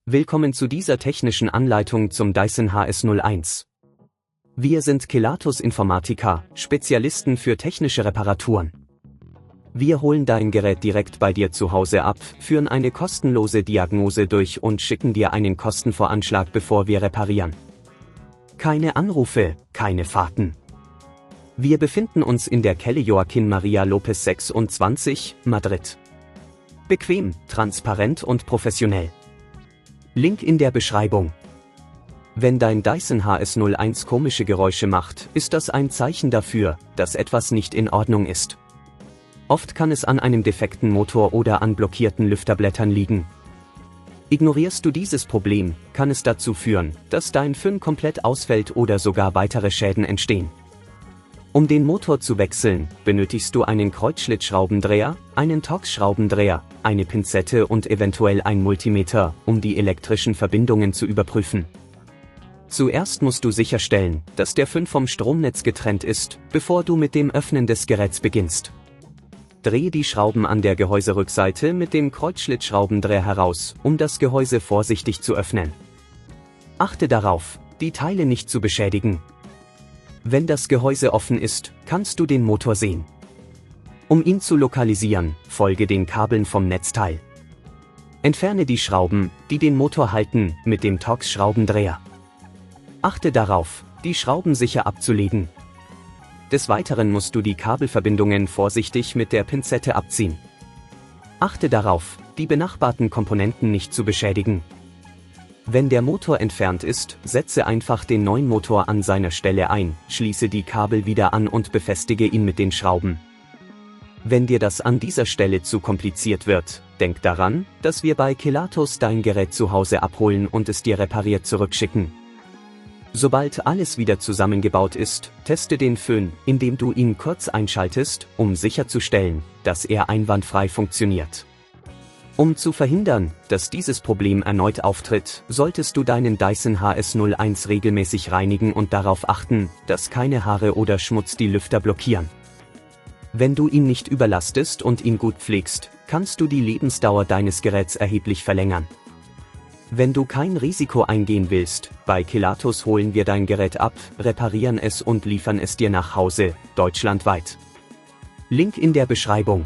Willkommen zu dieser technischen Anleitung zum Dyson HS01. Wir sind Kelatos Informatiker, Spezialisten für technische Reparaturen. Wir holen dein Gerät direkt bei dir zu Hause ab, führen eine kostenlose Diagnose durch und schicken dir einen Kostenvoranschlag, bevor wir reparieren. Keine Anrufe, keine Fahrten. Wir befinden uns in der Calle Joaquin Maria Lopez 26, Madrid. Bequem, transparent und professionell. Link in der Beschreibung. Wenn dein Dyson HS01 komische Geräusche macht, ist das ein Zeichen dafür, dass etwas nicht in Ordnung ist. Oft kann es an einem defekten Motor oder an blockierten Lüfterblättern liegen. Ignorierst du dieses Problem, kann es dazu führen, dass dein Föhn komplett ausfällt oder sogar weitere Schäden entstehen. Um den Motor zu wechseln, benötigst du einen Kreuzschlitzschraubendreher, einen Torx-Schraubendreher, eine Pinzette und eventuell ein Multimeter, um die elektrischen Verbindungen zu überprüfen. Zuerst musst du sicherstellen, dass der Föhn vom Stromnetz getrennt ist, bevor du mit dem Öffnen des Geräts beginnst. Drehe die Schrauben an der Gehäuserückseite mit dem Kreuzschlitzschraubendreher heraus, um das Gehäuse vorsichtig zu öffnen. Achte darauf, die Teile nicht zu beschädigen. Wenn das Gehäuse offen ist, kannst du den Motor sehen. Um ihn zu lokalisieren, folge den Kabeln vom Netzteil. Entferne die Schrauben, die den Motor halten, mit dem Torx-Schraubendreher. Achte darauf, die Schrauben sicher abzulegen. Des Weiteren musst du die Kabelverbindungen vorsichtig mit der Pinzette abziehen. Achte darauf, die benachbarten Komponenten nicht zu beschädigen. Wenn der Motor entfernt ist, setze einfach den neuen Motor an seiner Stelle ein, schließe die Kabel wieder an und befestige ihn mit den Schrauben. Wenn dir das an dieser Stelle zu kompliziert wird, denk daran, dass wir bei Kelatos dein Gerät zu Hause abholen und es dir repariert zurückschicken. Sobald alles wieder zusammengebaut ist, teste den Föhn, indem du ihn kurz einschaltest, um sicherzustellen, dass er einwandfrei funktioniert. Um zu verhindern, dass dieses Problem erneut auftritt, solltest du deinen Dyson HS01 regelmäßig reinigen und darauf achten, dass keine Haare oder Schmutz die Lüfter blockieren. Wenn du ihn nicht überlastest und ihn gut pflegst, kannst du die Lebensdauer deines Geräts erheblich verlängern. Wenn du kein Risiko eingehen willst, bei Kelatos holen wir dein Gerät ab, reparieren es und liefern es dir nach Hause, deutschlandweit. Link in der Beschreibung.